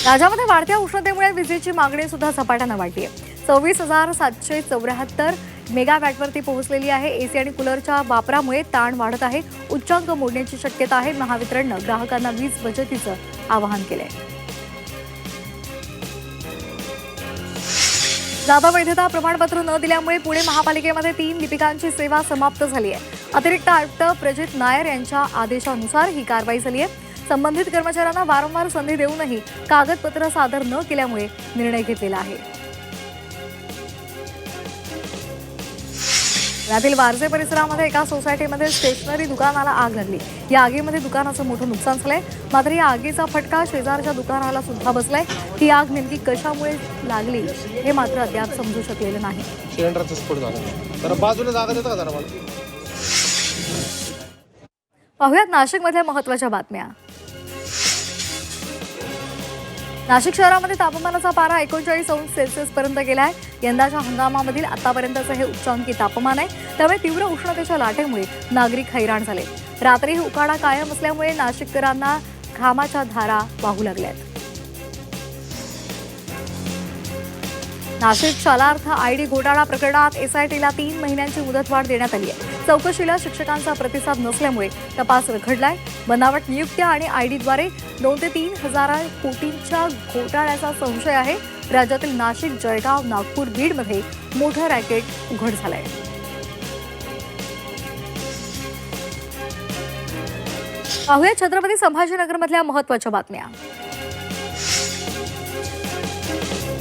राज्यामध्ये वाढत्या उष्णतेमुळे विजेची मागणी सुद्धा झपाट्यानं वाढली आहे. 26,774 मेगावॅटवरती पोहोचलेली आहे. एसी आणि कूलरच्या वापरामुळे ताण वाढत आहे. उच्चांक मोडण्याची शक्यता आहे. महावितरणनं ग्राहकांना वीज बचतीचं आवाहन केलंय. जादा वैधता प्रमाणपत्र न दिल्यामुळे पुणे महापालिकेमध्ये 3 लिपिकांची सेवा समाप्त झाली आहे. अतिरिक्त आयुक्त प्रजित नायर यांच्या आदेशानुसार ही कारवाई झाली आहे. संबंधित कर्मचाऱ्यांना वारंवार संधी देऊनही कागदपत्र सादर न केल्यामुळे निर्णय घेतलेला आहे. पुण्यातील वारजे परिसरामध्ये एका सोसायटीमध्ये स्टेशनरी दुकानाला आग लागली. या आगीमध्ये दुकानाचं मोठं नुकसान झालंय. मात्र या आगीचा फटका शेजारच्या दुकानाला सुद्धा बसलाय. ही आग नेमकी कशामुळे लागली हे मात्र अद्याप समजू शकलेलं नाही. सिलेंडरचा स्फोट झाला तर बाजूला जागा देता का जरा मला. पाहुयात नाशिकमधल्या महत्त्वाच्या बातम्या. नाशिक शहरामध्ये तापमानाचा पारा 39 अंश सेल्सिअस पर्यंत गेलाय. यंदाच्या हंगामामधील आतापर्यंतचं हे उच्चांकी तापमान आहे. त्यामुळे तीव्र उष्णतेच्या लाटेमुळे नागरिक हैराण झाले. रात्रीही उकाडा कायम असल्यामुळे नाशिककरांना घामाच्या धारा वाहू लागल्यात. नाशिक शालार्थ आयडी घोटाळा प्रकरणात एसआयटीला 3 महिन्यांची मुदतवाढ देण्यात आली आहे. चौकशीला शिक्षकांचा प्रतिसाद नसल्यामुळे तपास रखडलाय. बनावट नियुक्त्या आणि आयडीद्वारे 2 ते 3 हजार कोटींच्या घोटाळ्याचा संशय आहे. राज्यातील नाशिक, जळगाव, नागपूर, बीडमध्ये मोठं रॅकेट उघड झालंय. पाहूया छत्रपती संभाजीनगरमधल्या महत्त्वाच्या बातम्या.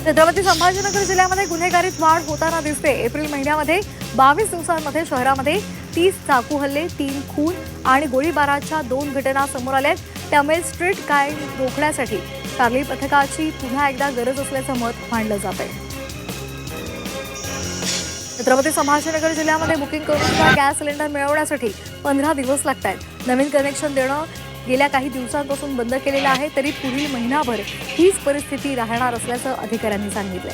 छत्रपती संभाजीनगर जिल्ह्यामध्ये गुन्हेगारीत वाढ होताना दिसते. एप्रिल महिन्यामध्ये 22 दिवसांमध्ये शहरामध्ये 30 चाकू हल्ले, 3 खून आणि गोळीबाराच्या 2 घटना समोर आल्यात. त्यामुळे स्ट्रीट क्राईम रोखण्यासाठी कार्ली पथकाची पुन्हा एकदा गरज असल्याचं मत मांडलं जात आहे. छत्रपती संभाजीनगर जिल्ह्यामध्ये बुकिंग करून गॅस सिलेंडर मिळवण्यासाठी 15 दिवस लागत आहेत. नवीन कनेक्शन देणं गेल्या काही दिवसांपासून बंद केलेलं आहे. तरी पुढील महिनाभर हीच परिस्थिती राहणार असल्याचं अधिकाऱ्यांनी सांगितलंय.